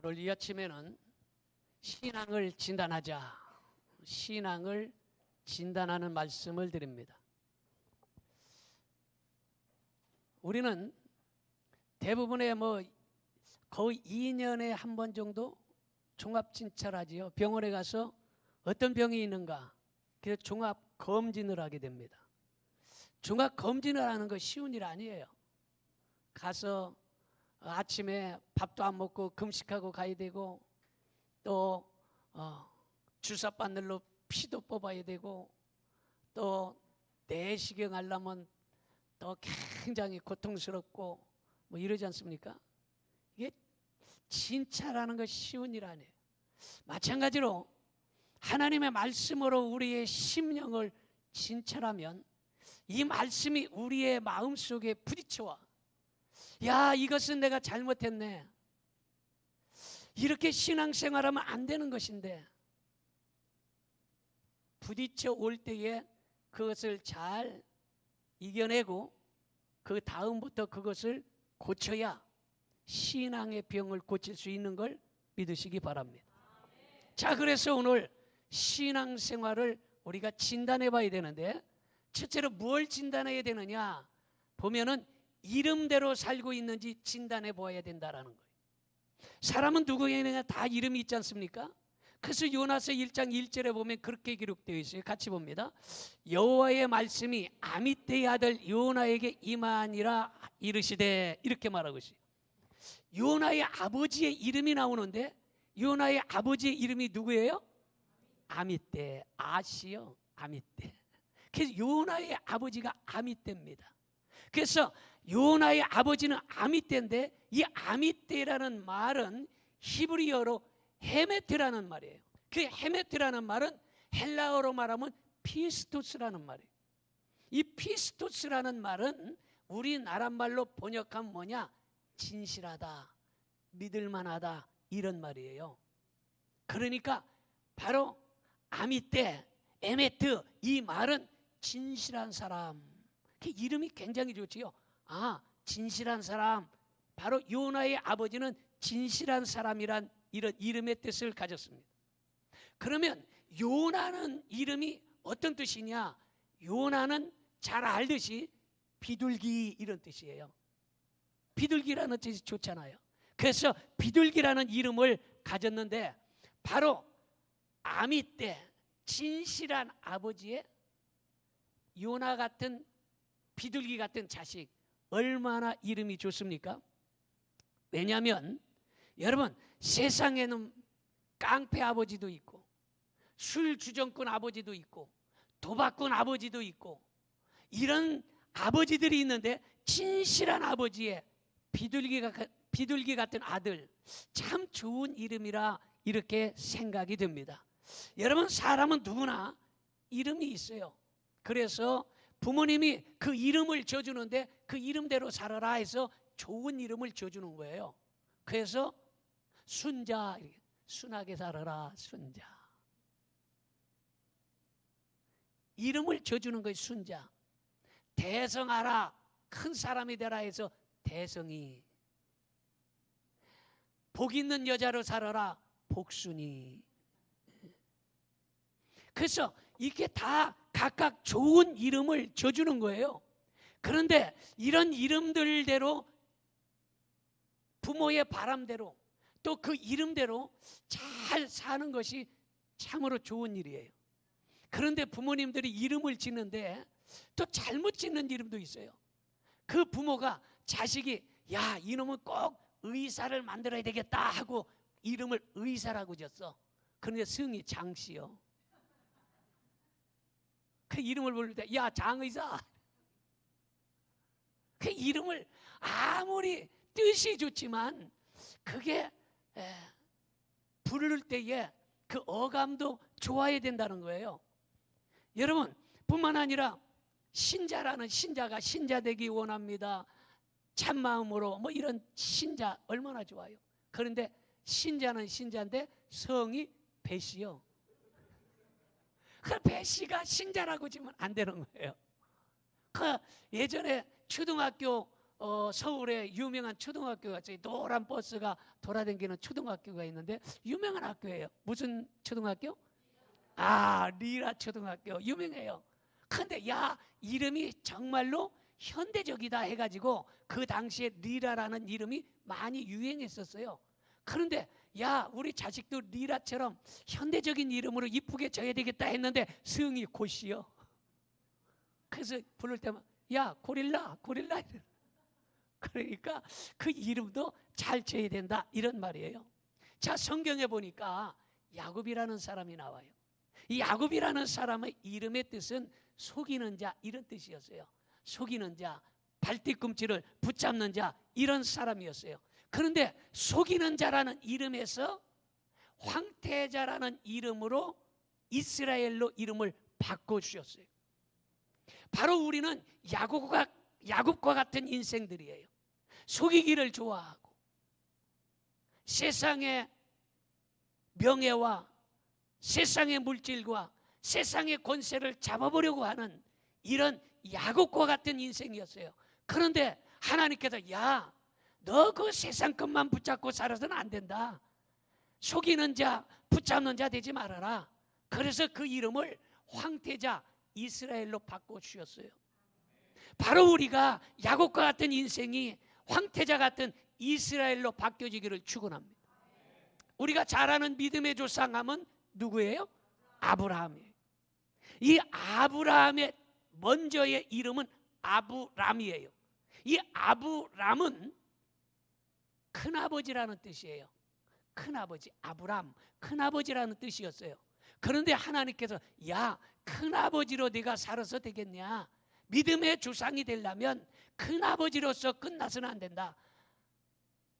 오늘 이 아침에는 신앙을 진단하자, 신앙을 진단하는 말씀을 드립니다. 우리는 대부분의 거의 2년에 한 번 정도 종합진찰하지요. 병원에 가서 어떤 병이 있는가, 그래서 종합검진을 하게 됩니다. 종합검진을 하는 거 쉬운 일 아니에요. 가서 아침에 밥도 안 먹고 금식하고 가야 되고, 또 주사 바늘로 피도 뽑아야 되고, 또 내시경 하려면 또 굉장히 고통스럽고 이러지 않습니까? 이게 진찰하는 거 쉬운 일 아니에요. 마찬가지로 하나님의 말씀으로 우리의 심령을 진찰하면 이 말씀이 우리의 마음속에 부딪혀와, 야, 이것은 내가 잘못했네, 이렇게 신앙생활하면 안 되는 것인데, 부딪혀 올 때에 그것을 잘 이겨내고 그 다음부터 그것을 고쳐야 신앙의 병을 고칠 수 있는 걸 믿으시기 바랍니다. 자, 그래서 오늘 신앙생활을 우리가 진단해 봐야 되는데, 첫째로 뭘 진단해야 되느냐 보면은 이름대로 살고 있는지 진단해 보아야 된다라는 거예요. 사람은 누구에게나 다 이름이 있지 않습니까? 그래서 요나서 1장 1절에 보면 그렇게 기록되어 있어요. 같이 봅니다. 여호와의 말씀이 아미떼의 아들 요나에게 임하니라 이르시되, 이렇게 말하고 있어요. 요나의 아버지의 이름이 나오는데, 요나의 아버지의 이름이 누구예요? 아미떼, 아시요, 아미떼. 그래서 요나의 아버지가 아미떼입니다. 그래서 요나의 아버지는 아미떼인데, 이 아미떼라는 말은 히브리어로 헤메트라는 말이에요. 그 헤메트라는 말은 헬라어로 말하면 피스토스라는 말이에요. 이 피스토스라는 말은 우리나라 말로 번역하면 뭐냐? 진실하다, 믿을만하다, 이런 말이에요. 그러니까 바로 아미떼, 에메트, 이 말은 진실한 사람. 그 이름이 굉장히 좋지요. 아, 진실한 사람. 바로 요나의 아버지는 진실한 사람이란 이런 이름의 뜻을 가졌습니다. 그러면 요나는 이름이 어떤 뜻이냐? 요나는 잘 알듯이 비둘기, 이런 뜻이에요. 비둘기라는 뜻이 좋잖아요. 그래서 비둘기라는 이름을 가졌는데, 바로 아미떼, 진실한 아버지의 요나 같은, 비둘기 같은 자식, 얼마나 이름이 좋습니까? 왜냐하면 여러분, 세상에는 깡패 아버지도 있고, 술 주정꾼 아버지도 있고, 도박꾼 아버지도 있고, 이런 아버지들이 있는데, 진실한 아버지의 비둘기 같은 아들, 참 좋은 이름이라 이렇게 생각이 됩니다. 여러분, 사람은 누구나 이름이 있어요. 그래서 부모님이 그 이름을 줘주는데, 그 이름대로 살아라 해서 좋은 이름을 줘주는 거예요. 그래서 순자, 순하게 살아라, 순자. 이름을 줘주는 거예요, 순자. 대성하라, 큰 사람이 되라 해서 대성이. 복 있는 여자로 살아라, 복순이. 그래서 이게 다 각각 좋은 이름을 줘주는 거예요. 그런데 이런 이름들대로, 부모의 바람대로, 또 그 이름대로 잘 사는 것이 참으로 좋은 일이에요. 그런데 부모님들이 이름을 짓는데 또 잘못 짓는 이름도 있어요. 그 부모가 자식이, 야, 이놈은 꼭 의사를 만들어야 되겠다 하고 이름을 의사라고 졌어. 그런데 성이 장씨요. 그 이름을 부를 때, 야, 장의사. 그 이름을 아무리 뜻이 좋지만 그게 부를 때에 그 어감도 좋아야 된다는 거예요. 여러분, 뿐만 아니라 신자라는, 신자가 신자 되기 원합니다, 참마음으로, 이런 신자 얼마나 좋아요. 그런데 신자는 신자인데 성이 배씨요. 그 배씨가 신자라고 지면 안 되는 거예요. 그 예전에 초등학교 서울에 유명한 초등학교가 있어요. 노란 버스가 돌아다니는 초등학교가 있는데 유명한 학교예요. 무슨 초등학교? 리라 초등학교 유명해요. 근데 야, 이름이 정말로 현대적이다 해가지고 그 당시에 리라라는 이름이 많이 유행했었어요. 그런데 야, 우리 자식도 리라처럼 현대적인 이름으로 이쁘게 져야 되겠다 했는데 성이 곧이요. 그래서 부를 때만 야, 고릴라 고릴라. 그러니까 그 이름도 잘 져야 된다 이런 말이에요. 자, 성경에 보니까 야곱이라는 사람이 나와요. 이 야곱이라는 사람의 이름의 뜻은 속이는 자 이런 뜻이었어요. 속이는 자, 발뒤꿈치를 붙잡는 자 이런 사람이었어요. 그런데 속이는 자라는 이름에서 황태자라는 이름으로 이스라엘로 이름을 바꿔주셨어요. 바로 우리는 야곱과 같은 인생들이에요. 속이기를 좋아하고 세상의 명예와 세상의 물질과 세상의 권세를 잡아보려고 하는 이런 야곱과 같은 인생이었어요. 그런데 하나님께서 야, 너 그 세상 것만 붙잡고 살아서는 안 된다. 속이는 자, 붙잡는 자 되지 말아라. 그래서 그 이름을 황태자 이스라엘로 바꿔주셨어요. 바로 우리가 야곱과 같은 인생이 황태자 같은 이스라엘로 바뀌어지기를 축원합니다. 우리가 잘 아는 믿음의 조상함은 누구예요? 아브라함이에요. 이 아브라함의 먼저의 이름은 아브람이에요. 이 아브람은 큰아버지라는 뜻이에요. 큰아버지, 아브람, 큰아버지라는 뜻이었어요. 그런데 하나님께서 야, 큰아버지로 네가 살아서 되겠냐? 믿음의 조상이 되려면 큰아버지로서 끝나서는 안 된다.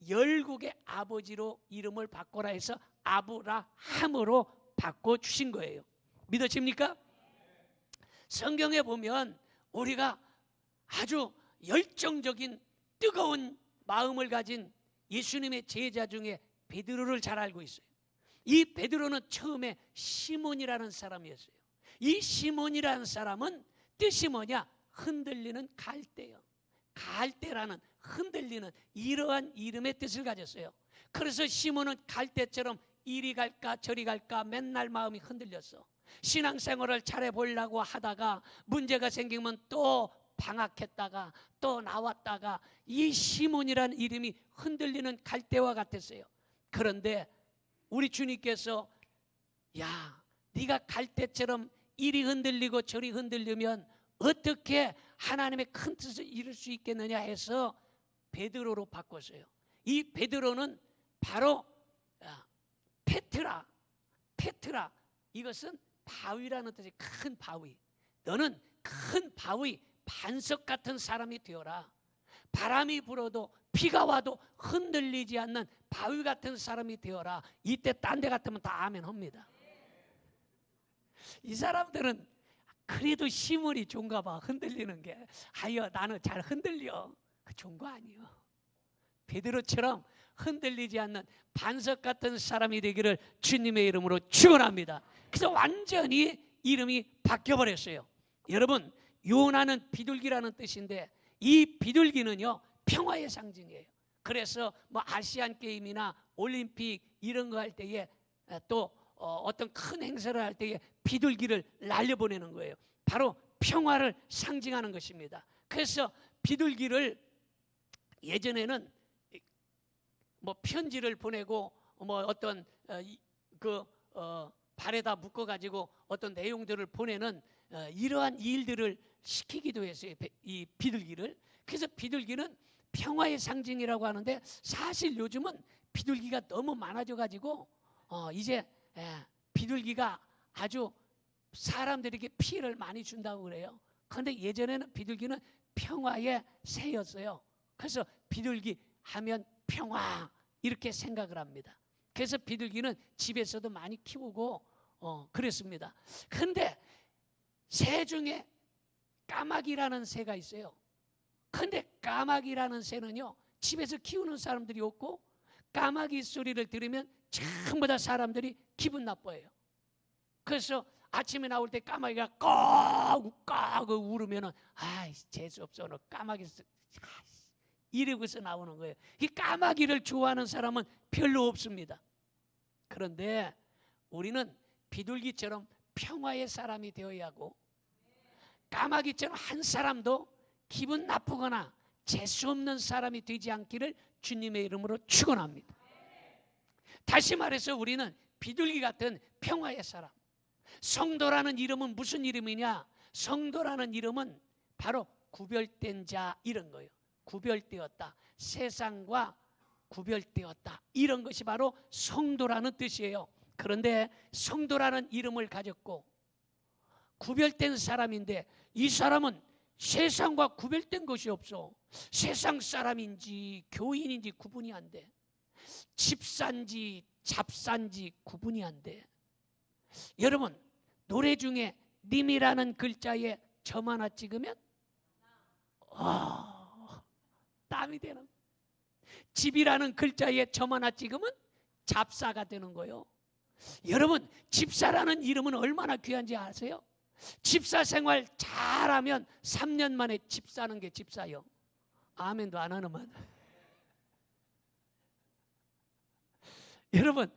열국의 아버지로 이름을 바꿔라 해서 아브라함으로 바꿔주신 거예요. 믿어집니까? 성경에 보면 우리가 아주 열정적인 뜨거운 마음을 가진 예수님의 제자 중에 베드로를 잘 알고 있어요. 이 베드로는 처음에 시몬이라는 사람이었어요. 이 시몬이라는 사람은 뜻이 뭐냐? 흔들리는 갈대요. 갈대라는 흔들리는 이러한 이름의 뜻을 가졌어요. 그래서 시몬은 갈대처럼 이리 갈까 저리 갈까 맨날 마음이 흔들렸어. 신앙생활을 잘해보려고 하다가 문제가 생기면 또 방학했다가 또 나왔다가 이 시몬이라는 이름이 흔들리는 갈대와 같았어요. 그런데 우리 주님께서 야, 네가 갈대처럼 이리 흔들리고 저리 흔들리면 어떻게 하나님의 큰 뜻을 이룰 수 있겠느냐 해서 베드로로 바꿨어요. 이 베드로는 바로 페트라, 이것은 바위라는 뜻이 큰 바위. 너는 큰 바위, 반석 같은 사람이 되어라. 바람이 불어도 비가 와도 흔들리지 않는 바위 같은 사람이 되어라. 이때 딴 데 같으면 다 아멘 합니다. 이 사람들은 그래도 시몬이 좋은가 봐. 흔들리는 게. 아유, 나는 잘 흔들려. 그 좋은 거 아니에요. 베드로처럼 흔들리지 않는 반석 같은 사람이 되기를 주님의 이름으로 축원합니다. 그래서 완전히 이름이 바뀌어버렸어요. 여러분, 요나는 비둘기라는 뜻인데 이 비둘기는요 평화의 상징이에요. 그래서 뭐 아시안 게임이나 올림픽 이런 거 할 때에 또 어떤 큰 행사를 할 때에 비둘기를 날려보내는 거예요. 바로 평화를 상징하는 것입니다. 그래서 비둘기를 예전에는 뭐 편지를 보내고 뭐 어떤 발에다 묶어가지고 어떤 내용들을 보내는 이러한 일들을 시키기도 했어요. 이 비둘기를. 그래서 비둘기는 평화의 상징이라고 하는데 사실 요즘은 비둘기가 너무 많아져가지고 이제 비둘기가 아주 사람들에게 피해를 많이 준다고 그래요. 그런데 예전에는 비둘기는 평화의 새였어요. 그래서 비둘기 하면 평화 이렇게 생각을 합니다. 그래서 비둘기는 집에서도 많이 키우고 그랬습니다. 그런데 새 중에 까마귀라는 새가 있어요. 그런데 까마귀라는 새는요 집에서 키우는 사람들이 없고 까마귀 소리를 들으면 전부 다 사람들이 기분 나빠해요. 그래서 아침에 나올 때 까마귀가 꺽꺽 울으면은 재수 없어 너 까마귀 이러고서 나오는 거예요. 이 까마귀를 좋아하는 사람은 별로 없습니다. 그런데 우리는 비둘기처럼 평화의 사람이 되어야 하고, 까마귀처럼 한 사람도 기분 나쁘거나 재수 없는 사람이 되지 않기를 주님의 이름으로 축원합니다. 다시 말해서 우리는 비둘기 같은 평화의 사람. 성도라는 이름은 무슨 이름이냐? 성도라는 이름은 바로 구별된 자, 이런 거예요. 구별되었다, 세상과 구별되었다, 이런 것이 바로 성도라는 뜻이에요. 그런데 성도라는 이름을 가졌고 구별된 사람인데, 이 사람은 세상과 구별된 것이 없어. 세상 사람인지 교인인지 구분이 안 돼. 집사인지 잡사인지 구분이 안 돼. 여러분, 노래 중에 님이라는 글자에 점 하나 찍으면 땀이 되는. 집이라는 글자에 점 하나 찍으면 잡사가 되는 거예요. 여러분, 집사라는 이름은 얼마나 귀한지 아세요? 집사 생활 잘하면 3년 만에 집 사는 게 집사요. 아멘도 안 하는만. 여러분,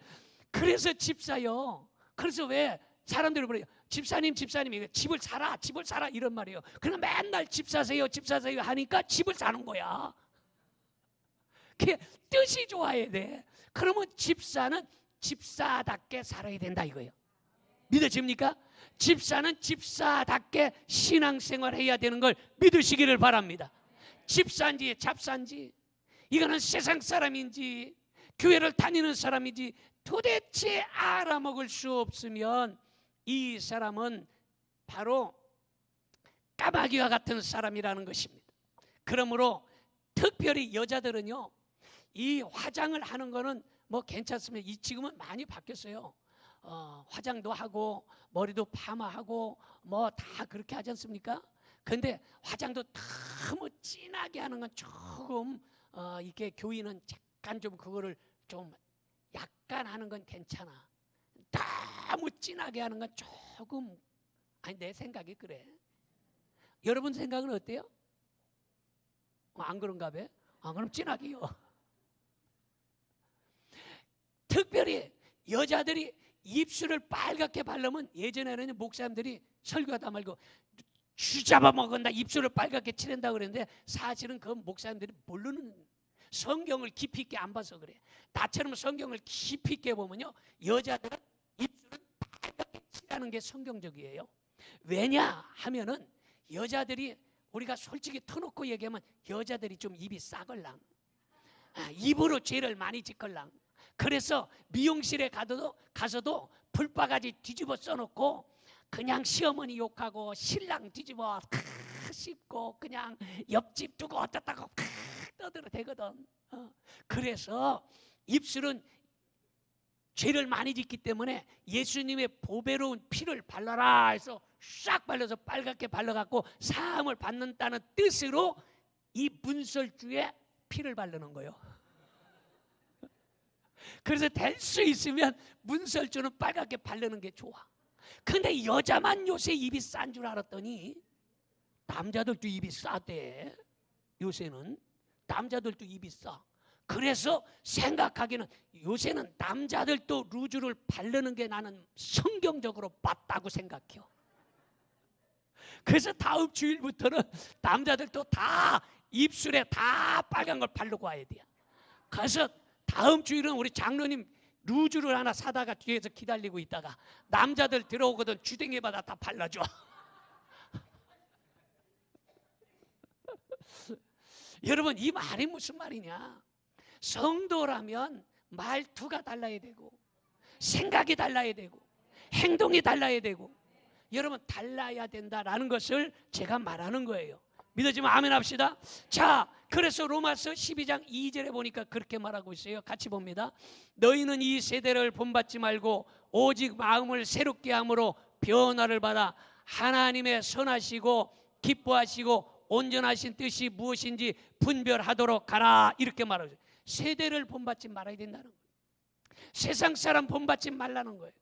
그래서 집사요. 그래서 왜 사람들이 그래요? 집사님, 집사님, 집을 사라, 집을 사라, 이런 말이에요. 그럼 맨날 집 사세요, 집 사세요 하니까 집을 사는 거야. 그게 뜻이 좋아야 돼. 그러면 집사는 집사답게 살아야 된다 이거예요. 믿어집니까? 집사는 집사답게 신앙생활 해야 되는 걸 믿으시기를 바랍니다. 집사인지 잡사인지, 이거는 세상 사람인지 교회를 다니는 사람인지 도대체 알아먹을 수 없으면 이 사람은 바로 까마귀와 같은 사람이라는 것입니다. 그러므로 특별히 여자들은요, 이 화장을 하는 거는 뭐 괜찮습니다. 지금은 많이 바뀌었어요. 화장도 하고 머리도 파마하고 뭐 다 그렇게 하지 않습니까? 근데 화장도 너무 진하게 하는 건 조금 이게 교인은 약간 좀 그거를 좀 약간 하는 건 괜찮아. 너무 진하게 하는 건 조금, 아니 내 생각이 그래. 여러분 생각은 어때요? 안 그런가 봐? 그럼 진하게요. 특별히 여자들이 입술을 빨갛게 바르면, 예전에는 목사님들이 설교하다 말고 쥐잡아 먹은다, 입술을 빨갛게 칠한다 그랬는데, 사실은 그 목사님들이 모르는, 성경을 깊이 있게 안 봐서 그래. 나처럼 성경을 깊이 있게 보면요, 여자들은 입술을 빨갛게 칠하는 게 성경적이에요. 왜냐 하면은 여자들이, 우리가 솔직히 터놓고 얘기하면 여자들이 좀 입이 싸걸랑, 입으로 죄를 많이 짓걸랑. 그래서 미용실에 가서도 불바가지 뒤집어 써놓고 그냥 시어머니 욕하고 신랑 뒤집어 씹고 그냥 옆집 두고 어떻다고 떠들어 대거든. 그래서 입술은 죄를 많이 짓기 때문에 예수님의 보배로운 피를 발라라 해서 싹 발라서 빨갛게 발라갖고 사함을 받는다는 뜻으로 이 문설주에 피를 바르는 거예요. 그래서 될 수 있으면 문설주는 빨갛게 바르는 게 좋아. 근데 여자만 요새 입이 싼 줄 알았더니 남자들도 입이 싸대. 요새는 남자들도 입이 싸. 그래서 생각하기는 요새는 남자들도 루즈를 바르는 게 나는 성경적으로 맞다고 생각해요. 그래서 다음 주일부터는 남자들도 다 입술에 다 빨간 걸 바르고 와야 돼요. 그래서 다음 주일은 우리 장로님 루즈를 하나 사다가 뒤에서 기다리고 있다가 남자들 들어오거든 주댕이 받아 다 발라줘. 여러분, 이 말이 무슨 말이냐? 성도라면 말투가 달라야 되고 생각이 달라야 되고 행동이 달라야 되고, 여러분 달라야 된다라는 것을 제가 말하는 거예요. 믿어지면 아멘 합시다. 자, 그래서 로마서 12장 2절에 보니까 그렇게 말하고 있어요. 같이 봅니다. 너희는 이 세대를 본받지 말고 오직 마음을 새롭게 함으로 변화를 받아 하나님의 선하시고 기뻐하시고 온전하신 뜻이 무엇인지 분별하도록 하라, 이렇게 말하죠. 세대를 본받지 말아야 된다는 거예요. 세상 사람 본받지 말라는 거예요.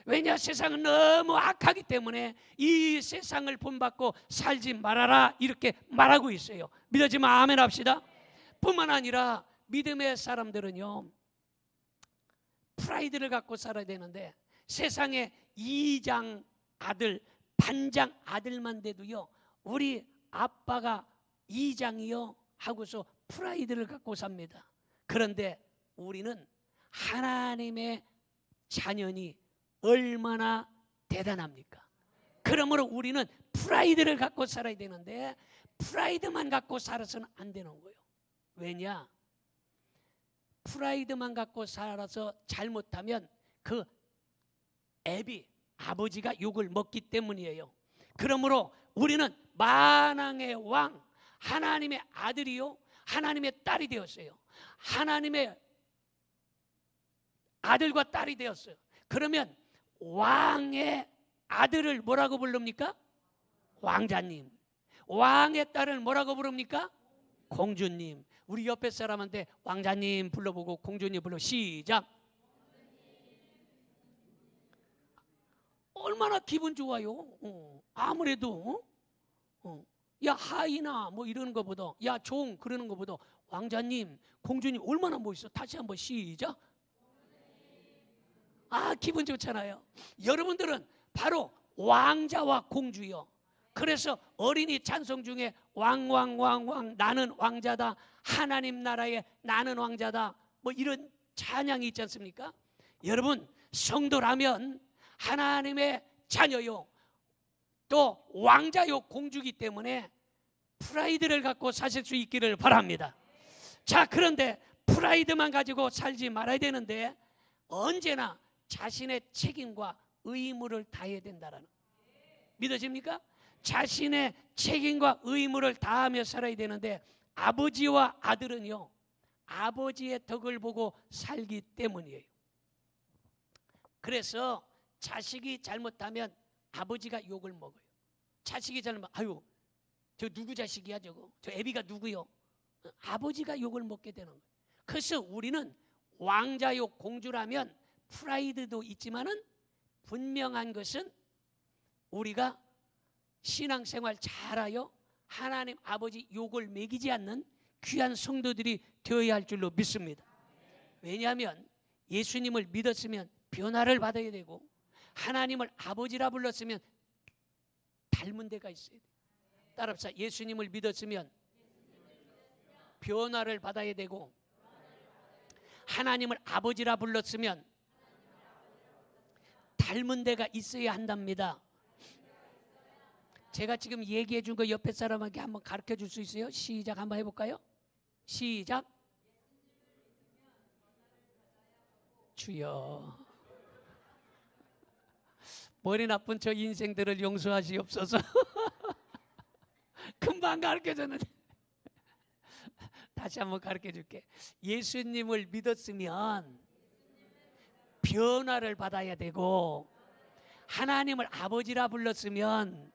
왜냐? 세상은 너무 악하기 때문에 이 세상을 본받고 살지 말아라, 이렇게 말하고 있어요. 믿어지면 아멘 합시다. 뿐만 아니라 믿음의 사람들은요, 프라이드를 갖고 살아야 되는데 세상에 이장 아들, 반장 아들만 돼도요, 우리 아빠가 이장이요 하고서 프라이드를 갖고 삽니다. 그런데 우리는 하나님의 자녀니 얼마나 대단합니까? 그러므로 우리는 프라이드를 갖고 살아야 되는데 프라이드만 갖고 살아서는 안 되는 거예요. 왜냐? 프라이드만 갖고 살아서 잘못하면 그 애비, 아버지가 욕을 먹기 때문이에요. 그러므로 우리는 만왕의 왕, 하나님의 아들이요 하나님의 딸이 되었어요. 하나님의 아들과 딸이 되었어요. 그러면 왕의 아들을 뭐라고 부릅니까? 왕자님. 왕의 딸을 뭐라고 부릅니까? 공주님. 우리 옆에 사람한테 왕자님 불러보고 공주님 불러. 시작. 얼마나 기분 좋아요. 아무래도 야 하이나 뭐 이러는 것보다, 야 종 그러는 것보다 왕자님, 공주님 얼마나 멋있어. 다시 한번 시작. 아, 기분 좋잖아요. 여러분들은 바로 왕자와 공주요. 그래서 어린이 찬송 중에 왕왕왕왕 나는 왕자다, 하나님 나라에 나는 왕자다, 뭐 이런 찬양이 있지 않습니까? 여러분, 성도라면 하나님의 자녀요 또 왕자요 공주기 때문에 프라이드를 갖고 사실 수 있기를 바랍니다. 자, 그런데 프라이드만 가지고 살지 말아야 되는데 언제나 자신의 책임과 의무를 다해야 된다라는, 믿어집니까? 자신의 책임과 의무를 다하며 살아야 되는데 아버지와 아들은요 아버지의 덕을 보고 살기 때문이에요. 그래서 자식이 잘못하면 아버지가 욕을 먹어요. 자식이 잘못, 아유 저 누구 자식이야 저거, 저 애비가 누구요? 아버지가 욕을 먹게 되는 거예요. 그래서 우리는 왕자요 공주라면 프라이드도 있지만은 분명한 것은 우리가 신앙생활 잘하여 하나님 아버지 욕을 먹이지 않는 귀한 성도들이 되어야 할 줄로 믿습니다. 왜냐하면 예수님을 믿었으면 변화를 받아야 되고 하나님을 아버지라 불렀으면 닮은 데가 있어야 돼요. 따라합시다. 예수님을 믿었으면 변화를 받아야 되고 하나님을 아버지라 불렀으면 닮은 데가 있어야 한답니다. 제가 지금 얘기해 준 거 옆에 사람에게 한번 가르쳐 줄 수 있어요? 시작 한번 해볼까요? 시작. 주여, 머리 나쁜 저 인생들을 용서하시옵소서. 금방 가르쳐 줬는데 다시 한번 가르쳐 줄게. 예수님을 믿었으면 변화를 받아야 되고 하나님을 아버지라 불렀으면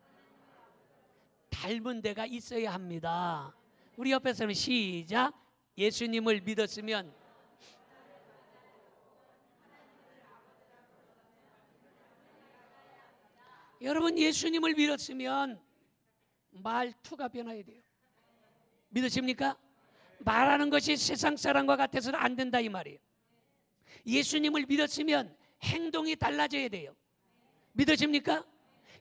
닮은 데가 있어야 합니다. 우리 옆에 사람 시작. 예수님을 믿었으면 여러분, 예수님을 믿었으면 말투가 변해야 돼요. 믿으십니까? 말하는 것이 세상 사람과 같아서는 안 된다 이 말이에요. 예수님을 믿었으면 행동이 달라져야 돼요. 믿으십니까?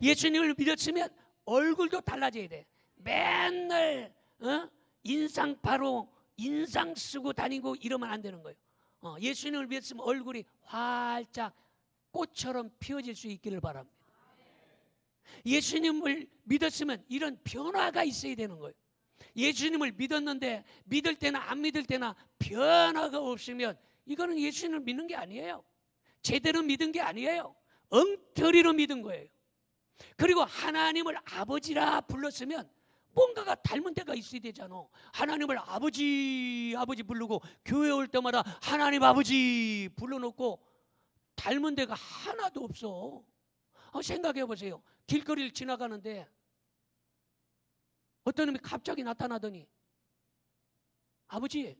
예수님을 믿었으면 얼굴도 달라져야 돼. 맨날 인상파로 인상 쓰고 다니고 이러면 안 되는 거예요. 예수님을 믿었으면 얼굴이 활짝 꽃처럼 피어질 수 있기를 바랍니다. 예수님을 믿었으면 이런 변화가 있어야 되는 거예요. 예수님을 믿었는데 믿을 때나 안 믿을 때나 변화가 없으면 이거는 예수님을 믿는 게 아니에요. 제대로 믿은 게 아니에요. 엉터리로 믿은 거예요. 그리고 하나님을 아버지라 불렀으면 뭔가가 닮은 데가 있어야 되잖아. 하나님을 아버지 부르고 교회 올 때마다 하나님 아버지 불러놓고 닮은 데가 하나도 없어. 생각해 보세요. 길거리를 지나가는데 어떤 놈이 갑자기 나타나더니 아버지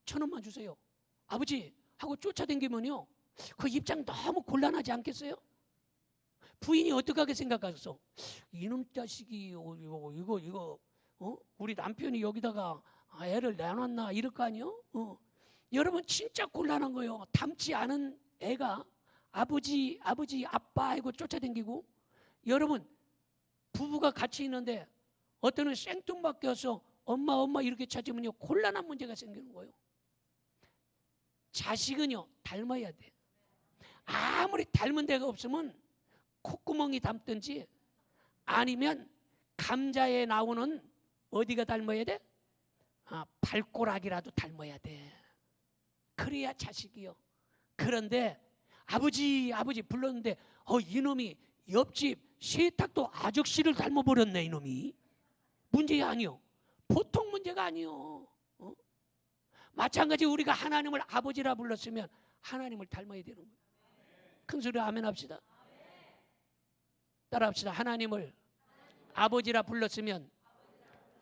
1,000원만 주세요, 아버지 하고 쫓아다니면요 그 입장 너무 곤란하지 않겠어요? 부인이 어떻게 생각하겠어? 이놈 자식이 이거 우리 남편이 여기다가 애를 내놨나 이럴 거 아니요? 여러분 진짜 곤란한 거예요. 닮지 않은 애가 아버지 아빠 하고 쫓아다니고, 여러분 부부가 같이 있는데 어떤 은 생뚱맞게 와서 엄마 이렇게 찾으면요 곤란한 문제가 생기는 거예요. 자식은요 닮아야 돼. 아무리 닮은 데가 없으면 콧구멍이 닮든지 아니면 감자에 나오는 어디가 닮아야 돼? 발꼬락이라도 닮아야 돼. 그래야 자식이요. 그런데 아버지 불렀는데 이놈이 옆집 세탁도 아저씨를 닮아버렸네. 이놈이 문제가 아니요. 보통 문제가 아니요. 마찬가지 우리가 하나님을 아버지라 불렀으면 하나님을 닮아야 되는 거예요. 큰 소리로 아멘 합시다. 따라합시다. 하나님을 아버지라 불렀으면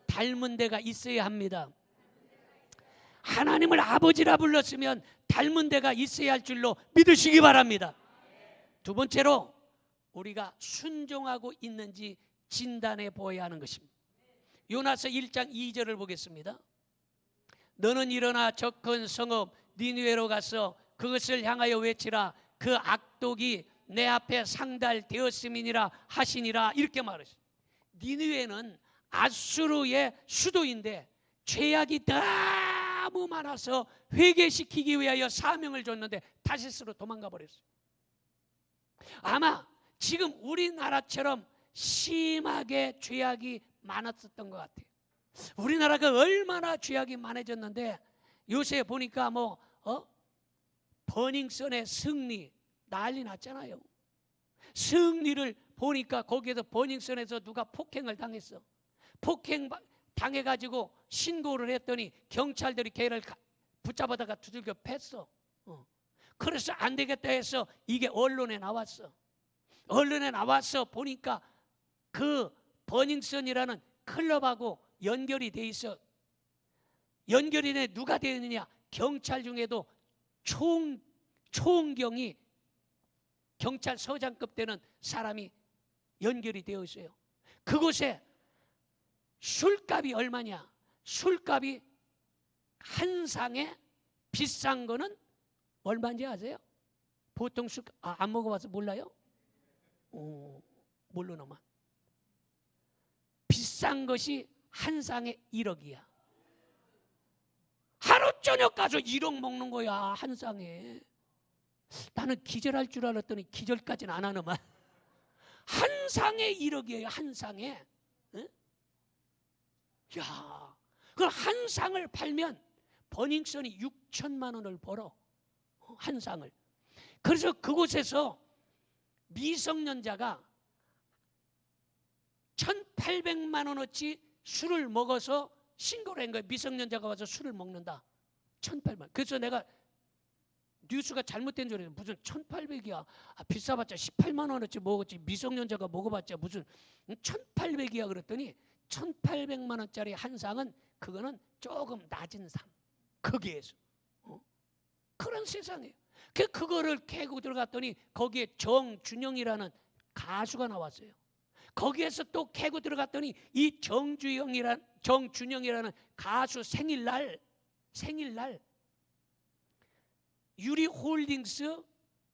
닮은 데가 있어야 합니다. 하나님을 아버지라 불렀으면 닮은 데가 있어야 할 줄로 믿으시기 바랍니다. 두 번째로 우리가 순종하고 있는지 진단해 보아야 하는 것입니다. 요나서 1장 2절을 보겠습니다. 너는 일어나 저 큰 성읍 니느웨로 가서 그것을 향하여 외치라. 그 악독이 내 앞에 상달되었음이니라 하시니라. 이렇게 말했어요. 니느웨는 아수르의 수도인데 죄악이 너무 많아서 회개시키기 위하여 사명을 줬는데 다시스로 도망가 버렸어요. 아마 지금 우리나라처럼 심하게 죄악이 많았었던 것 같아요. 우리나라가 얼마나 죄악이 많아졌는데 요새 보니까 버닝썬의 승리 난리 났잖아요. 승리를 보니까 거기에서 버닝썬에서 누가 폭행을 당했어. 폭행 당해가지고 신고를 했더니 경찰들이 걔를 붙잡아다가 두들겨 팼어. 그래서 안 되겠다 해서 이게 언론에 나왔어. 언론에 나와서 보니까 그 버닝썬이라는 클럽하고 연결이 돼 있어. 연결이 돼 누가 되어 있느냐? 경찰 중에도 총경이 경찰서장급 되는 사람이 연결이 되어 있어요. 그곳에 술값이 얼마냐? 술값이 한 상에 비싼 거는 얼마인지 아세요? 보통 술값 안 먹어봐서 몰라요? 모르노만. 비싼 것이 한 상에 1억이야. 하루 저녁 가서 1억 먹는 거야. 한 상에. 나는 기절할 줄 알았더니 기절까지는 안 하는만. 한 상에 1억이에요. 한 상에. 응? 야, 그럼 한 상을 팔면 버닝썬이 6천만 원을 벌어. 한 상을. 그래서 그곳에서 미성년자가 1,800만 원어치 술을 먹어서 신고를 한 거예요. 미성년자가 와서 술을 먹는다. 1,800만. 그래서 내가 뉴스가 잘못된 줄 알았어요. 무슨 1,800이야. 비싸봤자 18만 원어치 먹었지. 미성년자가 먹어봤자 무슨 1,800이야. 그랬더니 1,800만 원짜리 한 상은 그거는 조금 낮은 상. 거기에서. 그런 세상이에요. 그거를 캐고 들어갔더니 거기에 정준영이라는 가수가 나왔어요. 거기에서 또 캐고 들어갔더니 이 정준영이라는 가수 생일날 유리홀딩스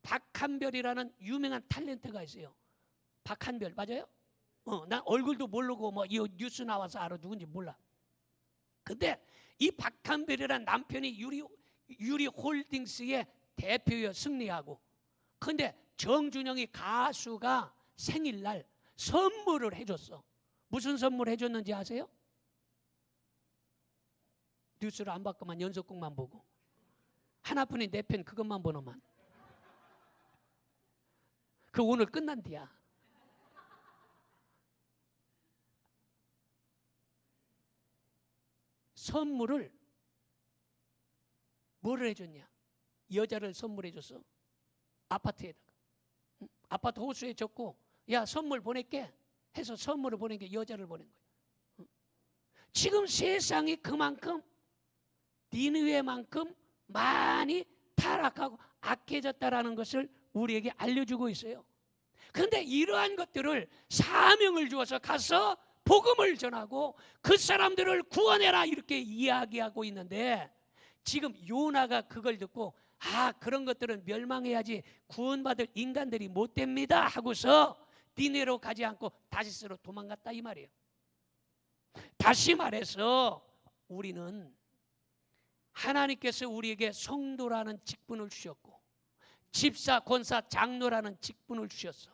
박한별이라는 유명한 탤런트가 있어요. 박한별 맞아요? 난 얼굴도 모르고 이 뉴스 나와서 알아. 누군지 몰라. 근데 이 박한별이라는 남편이 유리홀딩스의 대표여 승리하고, 근데 정준영이 가수가 생일날 선물을 해줬어. 무슨 선물 해줬는지 아세요? 뉴스를 안 봤구만. 연속극만 보고. 하나뿐인 내 편 그것만 보노만. 그 오늘 끝난 뒤야. 선물을 뭐를 해줬냐? 여자를 선물해줬어. 아파트에다가. 아파트 호수에 적고 야 선물 보낼게 해서 선물을 보낸 게 여자를 보낸 거예요. 지금 세상이 그만큼 니느웨만큼 많이 타락하고 악해졌다라는 것을 우리에게 알려주고 있어요. 그런데 이러한 것들을 사명을 주어서 가서 복음을 전하고 그 사람들을 구원해라 이렇게 이야기하고 있는데, 지금 요나가 그걸 듣고 그런 것들은 멸망해야지 구원받을 인간들이 못 됩니다 하고서 니네로 가지 않고 다시스로 도망갔다 이 말이에요. 다시 말해서 우리는 하나님께서 우리에게 성도라는 직분을 주셨고 집사, 권사, 장로라는 직분을 주셨어.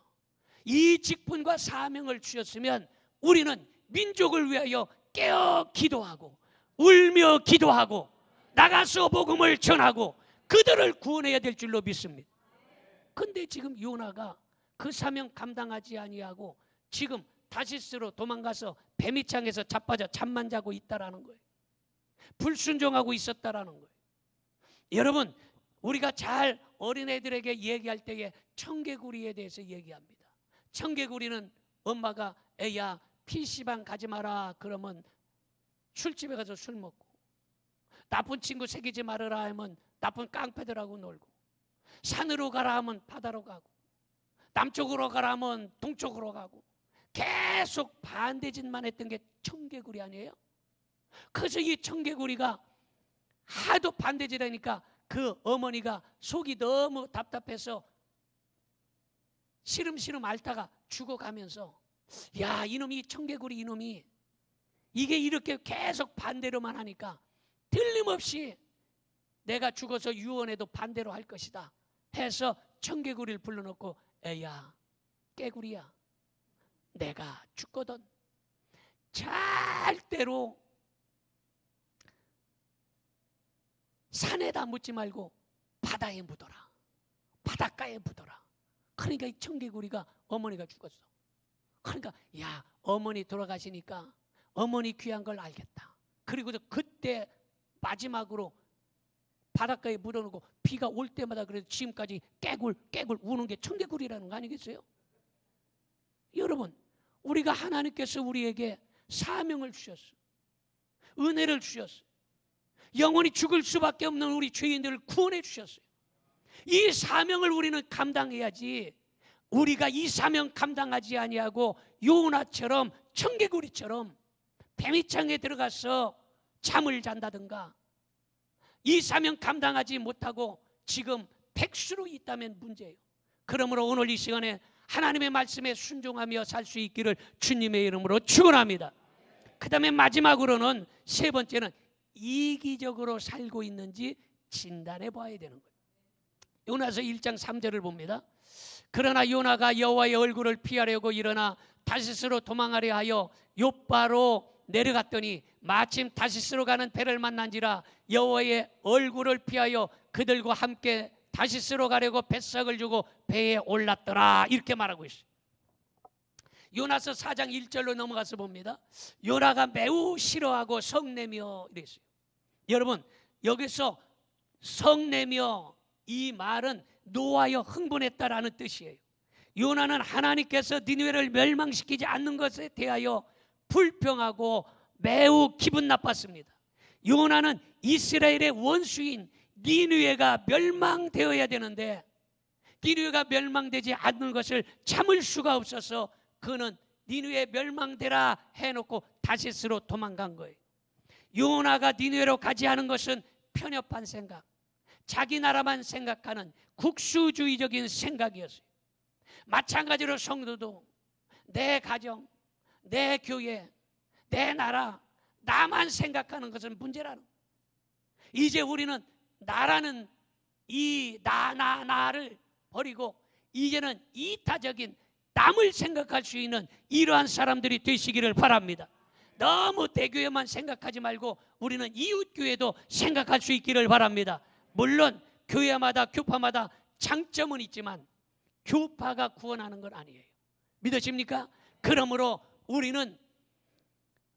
이 직분과 사명을 주셨으면 우리는 민족을 위하여 깨어 기도하고 울며 기도하고 나가서 복음을 전하고 그들을 구원해야 될 줄로 믿습니다. 근데 지금 요나가 그 사명 감당하지 아니하고 지금 다시스로 도망가서 배미창에서 자빠져 잠만 자고 있다라는 거예요. 불순종하고 있었다라는 거예요. 여러분, 우리가 잘 어린애들에게 얘기할 때에 청개구리에 대해서 얘기합니다. 청개구리는 엄마가 애야 PC방 가지 마라 그러면 술집에 가서 술 먹고, 나쁜 친구 새기지 말아라 하면 나쁜 깡패들하고 놀고, 산으로 가라 하면 바다로 가고, 남쪽으로 가라 하면 동쪽으로 가고, 계속 반대짓만 했던 게 청개구리 아니에요? 그래서 이 청개구리가 하도 반대짓하니까 그 어머니가 속이 너무 답답해서 시름시름 앓다가 죽어가면서, 야, 이놈이 청개구리 이놈이 이게 이렇게 계속 반대로만 하니까 틀림없이 내가 죽어서 유언해도 반대로 할 것이다 해서 청개구리를 불러놓고, 애야 깨구리야 내가 죽거든 절대로 산에다 묻지 말고 바다에 묻어라, 바닷가에 묻어라. 그러니까 이 청개구리가 어머니가 죽었어. 그러니까 야, 어머니 돌아가시니까 어머니 귀한 걸 알겠다. 그리고서 그때 마지막으로 바닷가에 묻어놓고 비가 올 때마다 그래도 지금까지 깨굴 우는 게 청개구리라는 거 아니겠어요? 여러분, 우리가 하나님께서 우리에게 사명을 주셨어. 은혜를 주셨어. 영원히 죽을 수밖에 없는 우리 죄인들을 구원해 주셨어요. 이 사명을 우리는 감당해야지, 우리가 이 사명 감당하지 아니하고 요나처럼 청개구리처럼 뱀이창에 들어가서 잠을 잔다든가 이 사명 감당하지 못하고 지금 백수로 있다면 문제예요. 그러므로 오늘 이 시간에 하나님의 말씀에 순종하며 살 수 있기를 주님의 이름으로 축원합니다. 그 다음에 마지막으로는 세 번째는 이기적으로 살고 있는지 진단해 봐야 되는 거예요. 요나서 1장 3절을 봅니다. 그러나 요나가 여호와의 얼굴을 피하려고 일어나 다시스로 도망하려 하여 욥바로 내려갔더니 마침 다시스로 가는 배를 만난지라 여호와의 얼굴을 피하여 그들과 함께 다시스로 가려고 뱃삭을 주고 배에 올랐더라 이렇게 말하고 있어요. 요나서 4장 1절로 넘어가서 봅니다. 요나가 매우 싫어하고 성내며 이랬어요. 여러분, 여기서 성내며 이 말은 노하여 흥분했다라는 뜻이에요. 요나는 하나님께서 니느웨를 멸망시키지 않는 것에 대하여 불평하고 매우 기분 나빴습니다. 요나는 이스라엘의 원수인 니느웨가 멸망되어야 되는데 니느웨가 멸망되지 않는 것을 참을 수가 없어서 그는 니느웨 멸망되라 해놓고 다시스로 도망간 거예요. 요나가 니느웨로 가지 않은 것은 편협한 생각, 자기 나라만 생각하는 국수주의적인 생각이었어요. 마찬가지로 성도도 내 가정, 내 교회, 내 나라, 나만 생각하는 것은 문제라는 거예요. 이제 우리는 나라는 이 나를 버리고 이제는 이타적인 남을 생각할 수 있는 이러한 사람들이 되시기를 바랍니다. 너무 대교회만 생각하지 말고 우리는 이웃교회도 생각할 수 있기를 바랍니다. 물론 교회마다 교파마다 장점은 있지만 교파가 구원하는 건 아니에요. 믿으십니까? 그러므로 우리는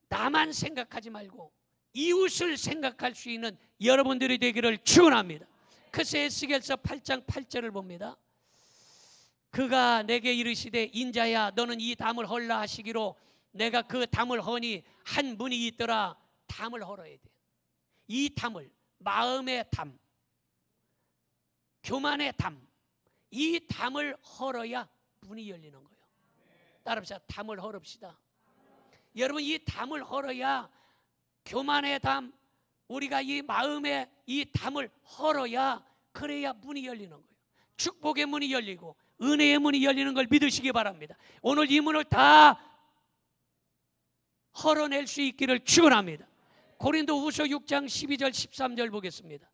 나만 생각하지 말고 이웃을 생각할 수 있는 여러분들이 되기를 축원합니다. 그래서 에스겔서 8장 8절을 봅니다. 그가 내게 이르시되 인자야 너는 이 담을 헐라 하시기로 내가 그 담을 허니 한 문이 있더라. 담을 헐어야 돼. 이 담을, 마음의 담, 교만의 담, 이 담을 헐어야 문이 열리는 거예요. 따라합시다. 담을 헐읍시다. 여러분 이 담을 헐어야, 교만의 담, 우리가 이 마음의 이 담을 헐어야, 그래야 문이 열리는 거예요. 축복의 문이 열리고 은혜의 문이 열리는 걸 믿으시기 바랍니다. 오늘 이 문을 다 헐어낼 수 있기를 축원합니다. 고린도후서 6장 12절 13절 보겠습니다.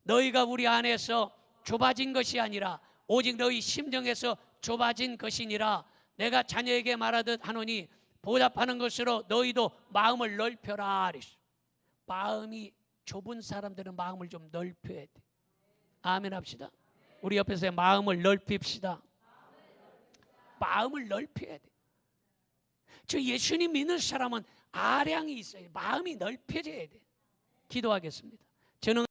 너희가 우리 안에서 좁아진 것이 아니라 오직 너희 심정에서 좁아진 것이니라. 내가 자녀에게 말하듯 하노니 보답하는 것으로 너희도 마음을 넓혀라. 마음이 좁은 사람들은 마음을 좀 넓혀야 돼. 아멘 합시다. 우리 옆에서 마음을 넓힙시다. 마음을 넓혀야 돼. 저 예수님 믿는 사람은 아량이 있어요. 마음이 넓혀져야 돼. 기도하겠습니다. 저는